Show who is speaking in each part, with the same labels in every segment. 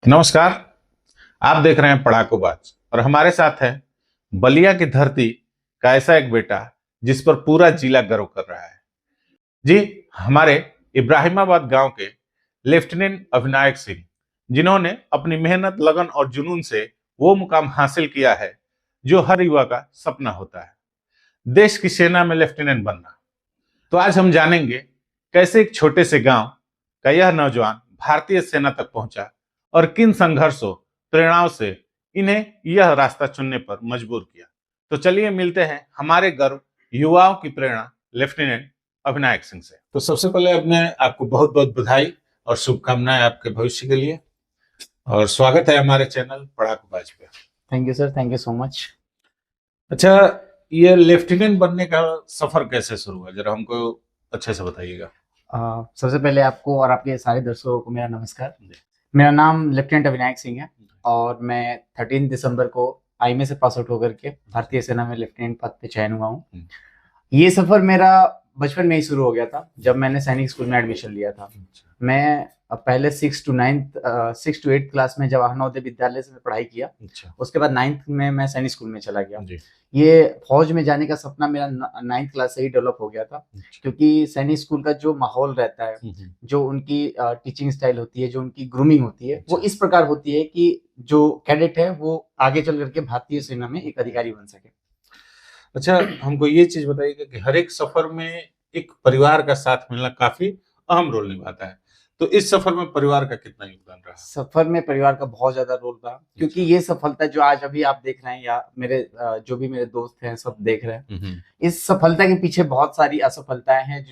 Speaker 1: नमस्कार। आप देख रहे हैं पढ़ाकू बाज और हमारे साथ है बलिया की धरती का ऐसा एक बेटा जिस पर पूरा जिला गर्व कर रहा है। जी, हमारे इब्राहिमाबाद गांव के लेफ्टिनेंट अविनायक सिंह, जिन्होंने अपनी मेहनत, लगन और जुनून से वो मुकाम हासिल किया है जो हर युवा का सपना होता है, देश की सेना में लेफ्टिनेंट बनना। तो आज हम जानेंगे कैसे एक छोटे से गांव का यह नौजवान भारतीय सेना तक पहुंचा और किन संघर्षों, प्रेरणाओं से इन्हें यह रास्ता चुनने पर मजबूर किया। तो चलिए मिलते हैं हमारे गर्व युवाओं की प्रेरणा लेफ्टिनेंट अविनायक सिंह से। तो सबसे पहले अपने आपको बहुत बहुत बधाई और शुभकामनाएं आपके भविष्य के लिए, और स्वागत है हमारे चैनल पढ़ाकू बाज पे।
Speaker 2: Thank you sir, thank you so much.
Speaker 1: अच्छा, ये लेफ्टिनेंट बनने का सफर कैसे शुरू हुआ, जरा हमको अच्छे से बताइएगा।
Speaker 2: सबसे पहले आपको और आपके सारे दर्शकों को मेरा नमस्कार। मेरा नाम लेफ्टिनेंट अविनायक सिंह है और मैं 13 दिसंबर को आईएमए से पास आउट होकर के भारतीय सेना में लेफ्टिनेंट पद पे चयन हुआ हूँ। ये सफर मेरा बचपन में ही शुरू हो गया था जब मैंने सैनिक स्कूल में एडमिशन लिया था। मैं पहले 6 to 8 क्लास में जवाहर नवोदय विद्यालय से पढ़ाई किया। उसके बाद 9th में मैं सैनिक स्कूल में चला गया। ये फौज में जाने का सपना मेरा 9th क्लास से ही डेवलप हो गया था, क्योंकि सैनिक स्कूल का जो माहौल रहता है, जो उनकी टीचिंग स्टाइल होती है, जो उनकी ग्रूमिंग होती है, वो इस प्रकार होती है कि जो कैडेट है वो आगे चल करके भारतीय सेना में एक अधिकारी बन सके।
Speaker 1: अच्छा, हमको ये चीज बताइएगा कि हर एक सफर में एक परिवार का साथ मिलना काफी अहम रोल निभाता है, तो इस सफर में परिवार का कितना योगदान रहा?
Speaker 2: सफर में परिवार का बहुत ज्यादा रोल रहा, क्योंकि ये सफलता जो आज अभी आप देख रहे हैं या मेरे जो भी मेरे दोस्त हैं सब देख रहे हैं, इस सफलता के पीछे बहुत सारी असफलताएं हैं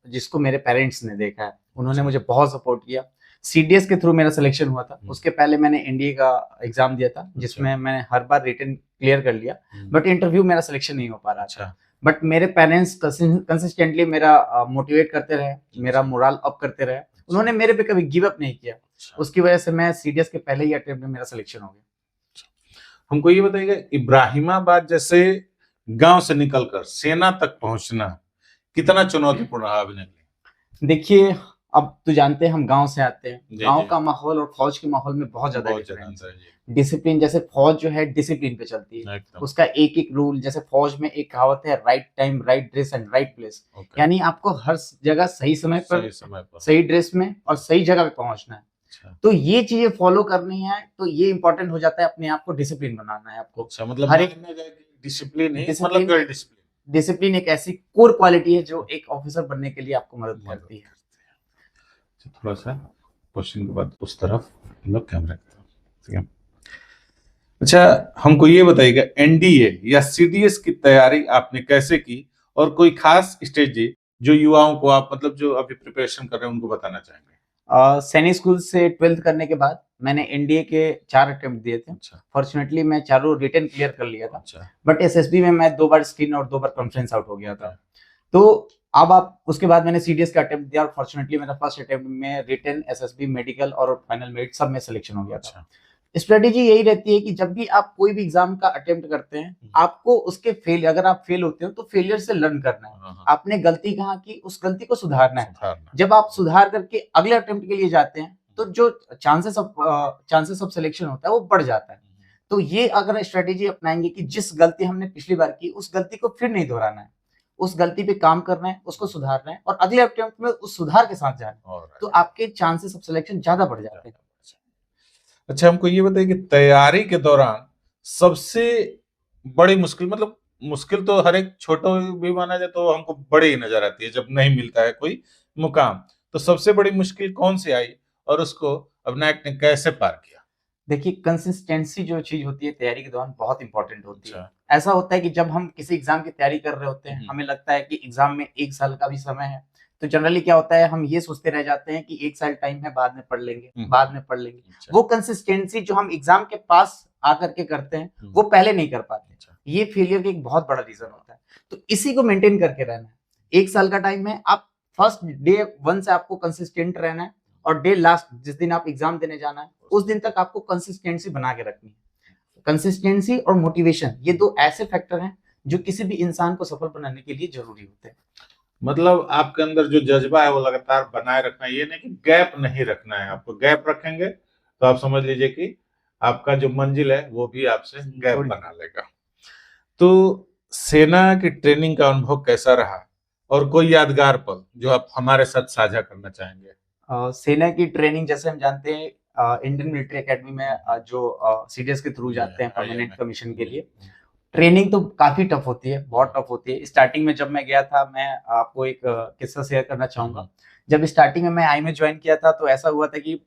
Speaker 2: जिसको मेरे पेरेंट्स ने देखा है। उन्होंने मुझे बहुत सपोर्ट किया। सीडीएस के थ्रू मेरा सिलेक्शन हुआ था। उसके पहले मैंने एनडीए का एग्जाम दिया था, जिसमें मैंने हर बार रिटन क्लियर कर लिया, बट इंटरव्यू मेरा सिलेक्शन नहीं हो पा रहा था। बट मेरे पेरेंट्स कंसिस्टेंटली मेरा मोटिवेट करते रहे, मेरा मोरल अप करते रहे। उन्होंने मेरे पे कभी गिव अप नहीं किया। उसकी वजह से मैं सीडीएस के पहले ही अटेम्प्ट में मेरा सिलेक्शन हो गया।
Speaker 1: हमको ये बताइएगा, इब्राहिमाबाद जैसे गांव से निकलकर सेना तक पहुंचना कितना चुनौतीपूर्ण रहा अभी?
Speaker 2: देखिए, अब तो जानते हैं हम गांव से आते हैं, गांव का माहौल और फौज के माहौल में बहुत ज्यादा डिफरेंस है। डिसिप्लिन, जैसे फौज जो है डिसिप्लिन पे चलती है, उसका एक एक रूल, जैसे फौज में एक कहावत है, right time right dress and right place, यानी आपको हर जगह सही समय पर सही ड्रेस में और सही जगह पे पहुंचना है। तो ये चीजें फॉलो करनी है, तो ये इंपॉर्टेंट हो जाता है। अपने आप को डिसिप्लिन बनाना है आपको।
Speaker 1: मतलब हर एक
Speaker 2: डिसिप्लिन एक ऐसी कोर क्वालिटी है जो एक ऑफिसर बनने के लिए आपको मदद करती है।
Speaker 1: थोड़ा सा क्वेश्चन के बाद उस तरफ लोग कैमरा, ठीक है। अच्छा, हमको ये बताइएगा, एनडीए या सीडीएस की तैयारी आपने कैसे की, और कोई खास स्ट्रेटजी जो युवाओं को आप जो अभी प्रिपरेशन कर रहे हैं उनको बताना चाहेंगे?
Speaker 2: सैनिक स्कूल से 12th करने के बाद मैंने एनडीए के 4 अटेम्प्ट दिए थे। फॉर्चुनेटली मैं चारों रिटन क्लियर कर लिया था। बट एसएसबी में मैं 2 बार स्क्रीन और 2 बार कॉन्फ्रेंस आउट हो गया था। तो अब उसके बाद मैंने सीडीएस का अटेम्प्ट दिया और फॉर्चुनेटली मेरा फर्स्ट अटेम्प्ट में रिटन, एसएसबी, मेडिकल और फाइनल मेरिट सब में सिलेक्शन हो गया था। स्ट्रेटेजी यही रहती है कि जब भी आप कोई भी एग्जाम का अटेम्प्ट करते हैं, आपको उसके अगर आप फेल होते हो तो फेलियर से लर्न करना है। आपने गलती कहाँ की, उस गलती को सुधारना है। जब आप सुधार करके अगले अटेम्प्ट के लिए जाते हैं तो जो चांसेस ऑफ सिलेक्शन होता है वो बढ़ जाता है। तो ये अगर स्ट्रेटेजी अपनाएंगे कि जिस गलती हमने पिछली बार की उस गलती को फिर नहीं दोहराना है, उस गलती पे काम करना है, उसको सुधारना है और अगले अटेम्प्ट में उस सुधार के साथ जाना है, तो आपके चांसेस ऑफ सिलेक्शन ज्यादा बढ़ जाते हैं।
Speaker 1: अच्छा, हमको ये बताइए कि तैयारी के दौरान सबसे बड़ी मुश्किल, मुश्किल तो हर एक छोटा भी माना जाए तो हमको बड़ी ही नजर आती है जब नहीं मिलता है कोई मुकाम, तो सबसे बड़ी मुश्किल कौन सी आई और उसको अविनायक ने कैसे पार किया?
Speaker 2: देखिए, कंसिस्टेंसी जो चीज होती है तैयारी के दौरान बहुत इंपॉर्टेंट होती है। ऐसा होता है कि जब हम किसी एग्जाम की तैयारी कर रहे होते हैं, हमें लगता है कि एग्जाम में 1 साल का भी समय है, तो जनरली क्या होता है, हम ये सोचते रह जाते हैं कि 1 साल टाइम है, बाद में पढ़ लेंगे। वो कंसिस्टेंसी जो हम एग्जाम के पास आकर के करते हैं वो पहले नहीं कर पाते। ये फेलियर का एक बहुत बड़ा रीजन होता है। तो इसी को मेंटेन करके रहना है। 1 साल का टाइम है, आप फर्स्ट डे 1 से आपको कंसिस्टेंट रहना है और डे लास्ट जिस दिन आप एग्जाम देने जाना है उस दिन तक आपको कंसिस्टेंसी बना के रखनी है। कंसिस्टेंसी और मोटिवेशन, ये 2 ऐसे फैक्टर हैं जो किसी भी इंसान को सफल बनाने के लिए जरूरी होते हैं।
Speaker 1: मतलब आपके अंदर जो जज्बा है वो लगातार बनाए रखना है, ये नहीं कि गैप नहीं रखना है। आपको गैप रखेंगे तो आप समझ लीजिए कि आपका जो मंजिल है वो भी आपसे गैप
Speaker 2: थोड़ी-
Speaker 1: बना लेगा। तो सेना की ट्रेनिंग का अनुभव कैसा रहा और कोई यादगार पल जो आप हमारे साथ साझा करना चाहेंगे?
Speaker 2: सेना की ट्रेनिंग जैसे हम जानते हैं इंडियन मिलिट्री एकेडमी में जो सीडीएस के थ्रू जाते हैं परमानेंट कमीशन के लिए, ट्रेनिंग तो काफी टफ होती है, बहुत टफ होती है। स्टार्टिंग में जब मैं गया था, मैं आपको एक किस्सा शेयर करना चाहूंगा। जब स्टार्टिंग में मैं आई में ज्वाइन किया था तो ऐसा हुआ था कि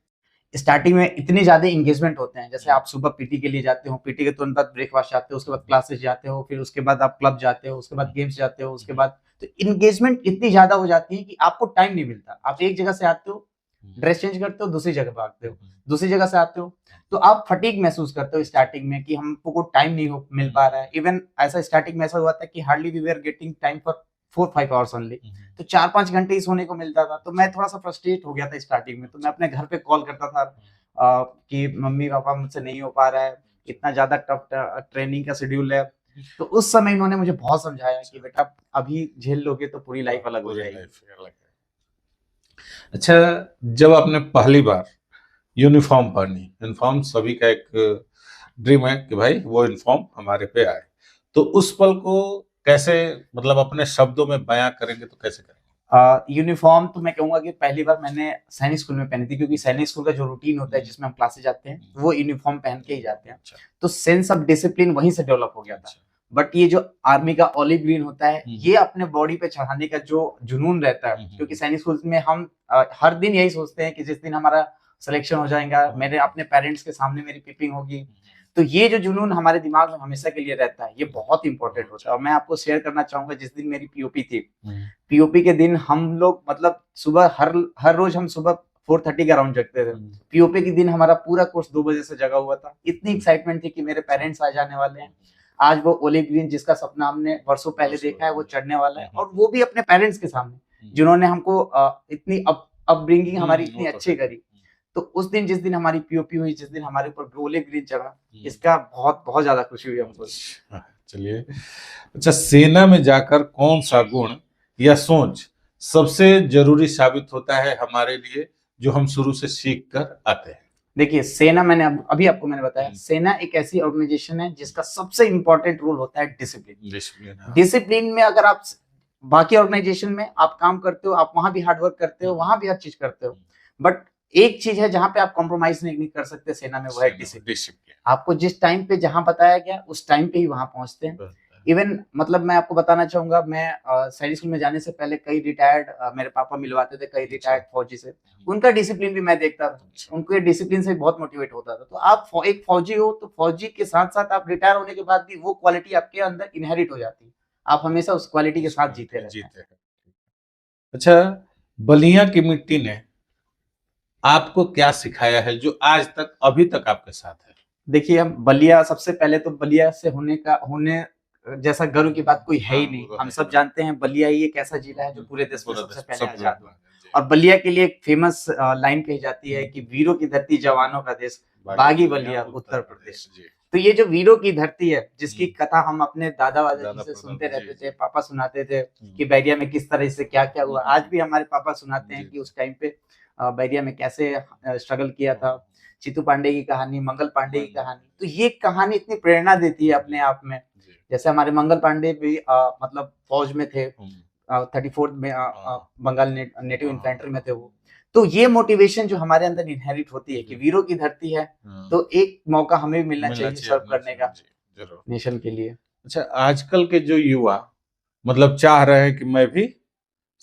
Speaker 2: स्टार्टिंग में इतने ज्यादा एंगेजमेंट होते हैं। जैसे आप सुबह पीटी के लिए जाते हो, पीटी के तुरंत बाद ब्रेकफास्ट जाते हो, उसके बाद क्लासेस जाते हो, फिर उसके बाद आप क्लब जाते हो, उसके बाद गेम्स जाते हो, उसके बाद तो इंगेजमेंट इतनी ज्यादा हो जाती है कि आपको टाइम नहीं मिलता। आप एक जगह से आते हो, ड्रेस चेंज करते हो, दूसरी जगह भागते हो, दूसरी जगग से आते हो, तो आप फटीग महसूस करते हो स्टार्टिंग में कि हमको टाइम नहीं मिल पा रहा है। इवन ऐसा स्टार्टिंग में ऐसा हुआ था कि hardly we were getting time for 4-5 hours only, तो 4-5 घंटे ही सोने को मिलता था। तो मैं थोड़ा सा फ्रस्ट्रेट हो गया था स्टार्टिंग में। तो मैं अपने घर पे कॉल करता था कि मम्मी पापा मुझसे नहीं हो पा रहा है, इतना ज्यादा टफ ट्रेनिंग का शेड्यूल है। तो उस समय इन्होंने मुझे बहुत समझाया कि बेटा अभी झेल लोगे तो पूरी लाइफ अलग हो जाएगी।
Speaker 1: अच्छा, जब आपने पहली बार यूनिफॉर्म पहनी, यूनिफॉर्म सभी का एक ड्रीम है कि भाई वो यूनिफॉर्म हमारे पे आए, तो उस पल को कैसे मतलब अपने शब्दों में बयां करेंगे तो कैसे करेंगे?
Speaker 2: यूनिफॉर्म तो मैं कहूंगा कि पहली बार मैंने सैनिक स्कूल में पहनी थी, क्योंकि सैनिक स्कूल का जो रूटीन होता है जिसमें हम क्लासे जाते हैं वो यूनिफॉर्म पहन के ही जाते हैं। तो सेंस ऑफ डिसिप्लिन वहीं से डेवलप हो गया था। बट ये जो आर्मी का ऑलिव ग्रीन होता है, ये अपने बॉडी पे चढ़ाने का जो जुनून रहता है, क्योंकि सैनिक स्कूल में हम हर दिन यही सोचते हैं कि जिस दिन हमारा सिलेक्शन हो जाएगा, मेरे अपने पेरेंट्स के सामने मेरी पिपिंग होगी, तो ये जो जुनून हमारे दिमाग में हमेशा के लिए रहता है, ये बहुत इंपॉर्टेंट होता है। और मैं आपको शेयर करना चाहूंगा, जिस दिन मेरी पीओपी थी, पीओपी के दिन हम लोग मतलब सुबह हर रोज हम सुबह 4:30 के अराउंड जगते थे। पीओपी के दिन हमारा पूरा कोर्स 2 बजे से जगा हुआ था। इतनी एक्साइटमेंट थी कि मेरे पेरेंट्स आ जाने वाले हैं, आज वो ओलिव ग्रीन जिसका सपना हमने वर्षों पहले देखा है वो चढ़ने वाला है, और वो भी अपने पेरेंट्स के सामने, जिन्होंने हमको इतनी अपब्रिंगिंग हमारी इतनी अच्छी करी। तो उस दिन जिस दिन हमारी पीओपी हुई, जिस दिन हमारे ऊपर ओलिव ग्रीन चढ़ा, इसका बहुत बहुत ज्यादा खुशी हुई हमको।
Speaker 1: चलिए, अच्छा, सेना में जाकर कौन सा गुण या सोच सबसे जरूरी साबित होता है हमारे लिए, जो हम शुरू से सीख कर आते हैं?
Speaker 2: देखिए, सेना मैंने अभी आपको मैंने बताया, सेना एक ऐसी ऑर्गेनाइजेशन है जिसका सबसे इंपॉर्टेंट रोल होता है डिसिप्लिन। डिसिप्लिन में अगर आप बाकी ऑर्गेनाइजेशन में आप काम करते हो, आप वहां भी हार्डवर्क करते हो, वहां भी हर चीज करते हो, बट एक चीज है जहां पे आप कॉम्प्रोमाइज नहीं कर सकते सेना में, वो है डिसिप्लिन। आपको जिस टाइम पे जहां बताया गया उस टाइम पे ही वहां पहुंचते हैं। इवन मतलब मैं आपको बताना चाहूंगा, मैं सैनिक स्कूल में जाने से पहले कई रिटायर्ड मेरे पापा मिलवाते थे, कई रिटायर्ड फौजी से, उनका डिसिप्लिन भी मैं देखता था, उनको डिसिप्लिन से बहुत मोटिवेट होता था। तो आप एक फौजी हो तो फौजी के साथ साथ आप रिटायर होने के बाद भी वो क्वालिटी आपके अंदर इनहेरिट हो जाती है, आप हमेशा उस क्वालिटी के साथ जीते रहते हैं।
Speaker 1: अच्छा, बलिया की मिट्टी ने आपको क्या सिखाया है जो आज तक अभी तक आपके साथ है?
Speaker 2: देखिए, हम बलिया, सबसे पहले तो बलिया से होने जैसा गर्व की बात कोई है ही नहीं। हम सब जानते हैं बलिया ही एक ऐसा जिला है जो पूरे देश में सबसे पहले आजाद हुआ, और बलिया के लिए एक फेमस लाइन कही जाती है कि वीरों की धरती जवानों का देश, बागी बलिया उत्तर प्रदेश। तो ये जो वीरों की धरती है, जिसकी कथा हम अपने दादा वादा से सुनते रहते थे, पापा सुनाते थे कि बैरिया में किस तरह से क्या क्या हुआ, आज भी हमारे पापा सुनाते हैं कि उस टाइम पे बैरिया में कैसे स्ट्रगल किया था। चित्तू पांडे की कहानी, मंगल पांडे की कहानी, तो ये कहानी इतनी प्रेरणा देती है अपने आप में। जैसे हमारे मंगल पांडे भी मतलब फौज में थे, 34th में बंगाल नेटिव इन्फेंट्री में थे वो। तो ये मोटिवेशन जो हमारे अंदर इनहेरिट होती है कि वीरों की धरती है, तो एक मौका हमें भी मिलना चाहिए सर्व करने का नेशन के लिए।
Speaker 1: अच्छा, आजकल के जो युवा मतलब चाह रहे हैं कि मैं भी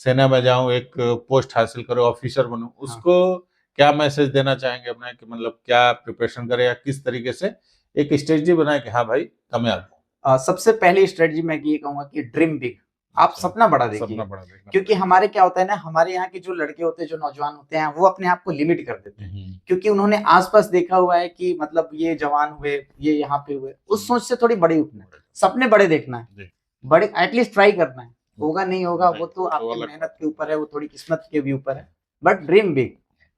Speaker 1: सेना में जाऊं, एक पोस्ट हासिल करूं, ऑफिसर बनूं, उसको क्या मैसेज देना चाहेंगे अपने, कि मतलब क्या प्रिपरेशन करें या किस तरीके से एक स्ट्रेटजी बनाए कि हाँ भाई कामयाब?
Speaker 2: सबसे पहली स्ट्रेटजी मैं ये कहूंगा कि ड्रीम बिग, आप सपना बड़ा देखिए। क्योंकि हमारे क्या होता है ना, हमारे यहाँ के जो लड़के होते हैं, जो नौजवान होते हैं, वो अपने आप को लिमिट कर देते हैं, क्योंकि उन्होंने आसपास देखा हुआ है कि मतलब ये जवान हुए, ये यहाँ पे हुए, उस सोच से थोड़ी बड़ी उठना है, सपने बड़े देखना है, बड़े एटलीस्ट ट्राई करना है। होगा नहीं होगा वो तो आपकी मेहनत के ऊपर है, वो थोड़ी किस्मत के भी ऊपर है, बट ड्रीम बिग,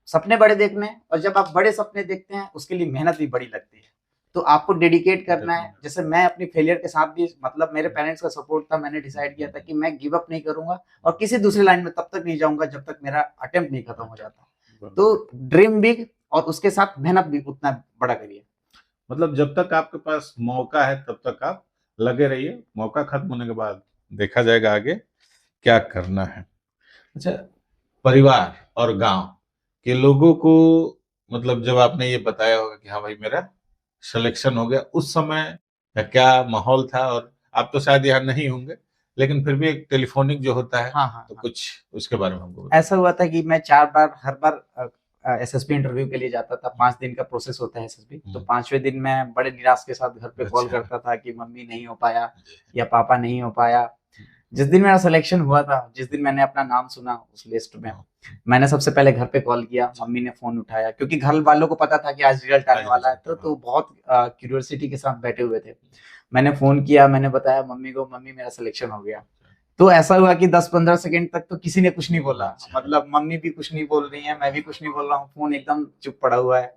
Speaker 2: सपने बड़े देखने हैं। और जब आप बड़े सपने देखते हैं उसके लिए मेहनत भी बड़ी लगती है, तो आपको डेडिकेट करना है। जैसे मैं अपनी फेलियर के साथ भी, मतलब मेरे पेरेंट्स का सपोर्ट था, मैंने डिसाइड किया था कि मैं गिव अप नहीं करूंगा और किसी दूसरी लाइन में तब तक नहीं जाऊंगा जब तक मेरा अटेम्प्ट नहीं खत्म हो जाता। तो ड्रीम बिग और उसके साथ मेहनत भी उतना बड़ा करिए।
Speaker 1: मतलब जब तक आपके पास मौका है तब तक आप लगे रहिए, मौका खत्म होने के बाद देखा जाएगा आगे क्या करना है। अच्छा, परिवार और गांव के लोगों को, मतलब जब आपने ये बताया होगा कि हाँ भाई मेरा सिलेक्शन हो गया, उस समय का क्या माहौल था? और आप तो शायद यहाँ नहीं होंगे, लेकिन फिर भी एक टेलीफोनिक जो होता है,
Speaker 2: हाँ हाँ
Speaker 1: तो
Speaker 2: हाँ।
Speaker 1: कुछ उसके बारे में हमको बताइए।
Speaker 2: ऐसा हुआ था कि मैं 4 बार, हर बार एसएसबी इंटरव्यू के लिए जाता था। 5 दिन का प्रोसेस होता है एसएसबी। तो 5वें दिन मैं बड़े निराश के साथ घर पे कॉल
Speaker 1: अच्छा।
Speaker 2: करता था कि मम्मी नहीं हो पाया या पापा नहीं हो पाया। जिस दिन मेरा सिलेक्शन हुआ था, जिस दिन मैंने अपना नाम सुना उस लिस्ट में, मैंने सबसे पहले घर पे कॉल किया। मम्मी ने फोन उठाया क्योंकि घर वालों को पता था कि आज रिजल्ट आने वाला है, तो बहुत क्यूरियोसिटी के साथ बैठे हुए थे। मैंने फोन किया, मैंने बताया मम्मी को, मम्मी मेरा सिलेक्शन हो गया। तो ऐसा हुआ कि 10-15 सेकंड तक तो किसी ने कुछ नहीं बोला। मतलब मम्मी भी कुछ नहीं बोल रही है, मैं भी कुछ नहीं बोल रहा हूँ, फोन एकदम चुप पड़ा हुआ है।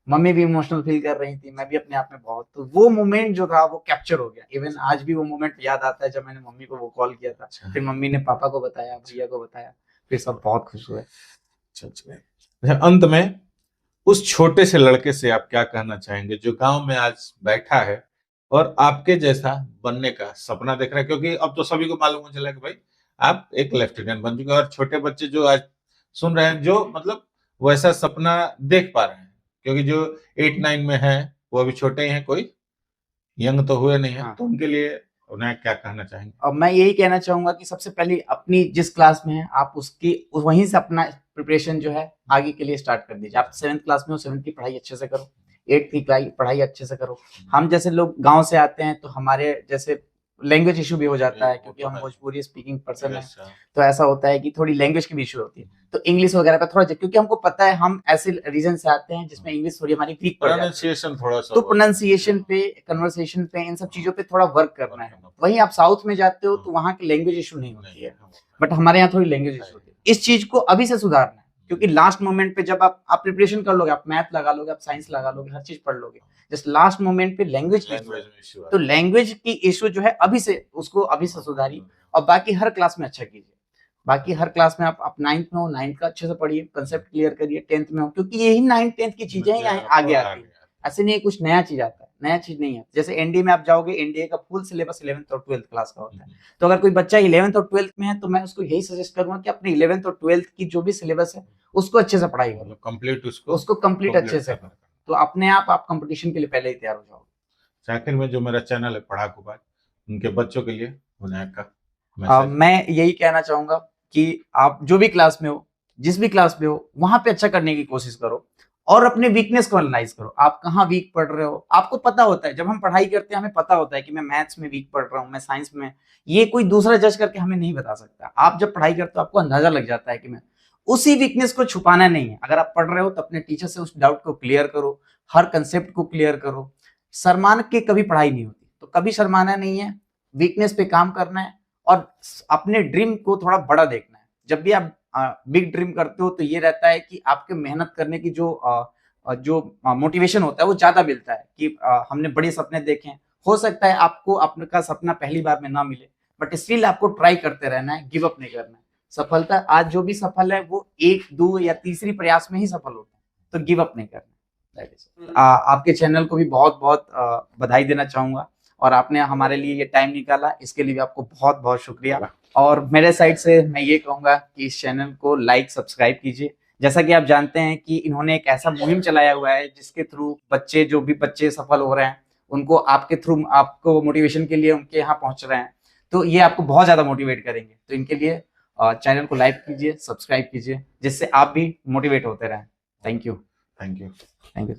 Speaker 2: मम्मी भी इमोशनल फील कर रही थी, मैं भी अपने आप में बहुत। तो वो मोमेंट जो था वो कैप्चर हो गया। इवन आज भी वो मोमेंट याद आता है जब मैंने मम्मी को वो कॉल किया था। फिर मम्मी ने पापा को बताया, भैया को बताया, फिर सब बहुत खुश हुए।
Speaker 1: अंत में उस छोटे से लड़के से आप क्या कहना चाहेंगे जो गांव में आज बैठा है और आपके जैसा बनने का सपना देख रहा है? क्योंकि अब तो सभी को मालूम हो चला कि भाई आप एक लेफ्टिनेंट बन चुके हैं, और छोटे बच्चे जो आज सुन रहे हैं, जो मतलब वैसा सपना देख पा रहे हैं, क्योंकि जो 8-9 में है वो अभी छोटे ही हैं, कोई यंग तो हुए नहीं है।
Speaker 2: हाँ।
Speaker 1: तो उनके लिए उन्हें क्या कहना चाहेंगे?
Speaker 2: अब मैं यही कहना चाहूंगा कि सबसे पहले अपनी जिस क्लास में है आप उसकी वहीं से अपना प्रिपरेशन जो है आगे के लिए स्टार्ट कर दीजिए। आप 7th क्लास में हो, 7th की पढ़ाई अच्छे से करो, 8th की पढ़ाई अच्छे से करो। हम जैसे लोग गांव से आते हैं तो हमारे जैसे लैंग्वेज इशू भी हो जाता है, क्योंकि हम भोजपुरी स्पीकिंग पर्सन है। तो ऐसा होता है कि थोड़ी लैंग्वेज की भी इशू होती है। तो इंग्लिश वगैरह पे थोड़ा, क्योंकि हमको पता है हम ऐसे रीजन से आते हैं जिसमें इंग्लिश थोड़ी हमारी वीक पड़ जाती है,
Speaker 1: प्रोनाउंसिएशन थोड़ा सा,
Speaker 2: तो प्रोनाउंसिएशन पे, कन्वर्सेशन पे, इन सब चीजों पे थोड़ा वर्क करना है। वहीं आप साउथ में जाते हो तो वहाँ की लैंग्वेज इशू नहीं होती है, बट हमारे यहाँ थोड़ी लैंग्वेज इशू होती है। इस चीज को अभी से सुधारना है, क्योंकि लास्ट मोमेंट पे जब आप प्रिपरेशन कर लोगे, आप मैथ लगा लोगे, आप साइंस लगा लोगे, हर चीज पढ़ लोगे, जस्ट लास्ट मोमेंट पे लैंग्वेज इशू, तो लैंग्वेज की इशू जो है अभी से, उसको अभी से सुधारिए। और बाकी हर क्लास में अच्छा कीजिए। बाकी हर क्लास में आप 9th में हो, 9th का अच्छे से पढ़िए, कंसेप्ट क्लियर करिए। 10th में हो, क्योंकि यही 9th 10th की चीजें ही आगे आती है। ऐसे नहीं कुछ नया चीज आता है, नया चीज नहीं है। जैसे एनडीए में आप जाओगे, एनडीए का फुल सिलेबस 11th और 12th क्लास का होता है। तो अगर कोई बच्चा 11th और 12th में है तो मैं उसको यही सजेस्ट करूंगा कि अपने 11th और 12th की जो भी सिलेबस है उसको अच्छे से पढ़ाई करो,
Speaker 1: कंप्लीट
Speaker 2: उसको कंप्लीट अच्छे से करो, तो अपने आप कंपटीशन के लिए पहले ही तैयार हो जाओगे।
Speaker 1: आखिर में जो मेरा चैनल है पढ़ाकू बात, उनके बच्चों के लिए विनायक का
Speaker 2: मैं यही कहना चाहूंगा कि आप जो भी क्लास में हो, जिस भी क्लास में हो, वहां पे अच्छा करने की कोशिश करो और अपने वीकनेस को एनालाइज करो। आप कहाँ वीक पढ़ रहे हो, आपको पता होता है। जब हम पढ़ाई करते हैं हमें पता होता है कि मैं मैथ्स में वीक पढ़ रहा हूँ, मैं साइंस में। ये कोई दूसरा जज करके हमें नहीं बता सकता। आप जब पढ़ाई करते हो आपको अंदाजा लग जाता है कि मैं, उसी वीकनेस को छुपाना नहीं है। अगर आप पढ़ रहे हो तो अपने टीचर से उस डाउट को क्लियर करो, हर कंसेप्ट को क्लियर करो। शर्मान के कभी पढ़ाई नहीं होती, तो कभी शर्माना नहीं है, वीकनेस पे काम करना है और अपने ड्रीम को थोड़ा बड़ा देखना है। जब भी आप बिग ड्रीम करते हो तो ये रहता है कि आपके मेहनत करने की जो मोटिवेशन होता है वो ज्यादा मिलता है कि हमने बड़े सपने देखे हैं। हो सकता है आपको आपका सपना पहली बार में ना मिले, बट स्टिल आपको ट्राई करते रहना है, गिव अप नहीं करना है। सफलता, आज जो भी सफल है वो 1, 2 या तीसरी प्रयास में ही सफल होता है, तो गिव अप नहीं करना। आपके चैनल को भी बहुत बहुत बधाई देना चाहूंगा, और आपने हमारे लिए ये टाइम निकाला, इसके लिए भी आपको बहुत बहुत शुक्रिया। और मेरे साइड से मैं ये कहूंगा कि इस चैनल को लाइक सब्सक्राइब कीजिए। जैसा कि आप जानते हैं कि इन्होंने एक ऐसा मुहिम चलाया हुआ है जिसके थ्रू बच्चे, जो भी बच्चे सफल हो रहे हैं, उनको आपके थ्रू, आपको मोटिवेशन के लिए उनके यहाँ पहुंच रहे हैं, तो ये आपको बहुत ज्यादा मोटिवेट करेंगे। तो इनके लिए चैनल को लाइक कीजिए, सब्सक्राइब कीजिए, जिससे आप भी मोटिवेट होते रहें। Thank you.
Speaker 1: Thank you.
Speaker 2: Thank you.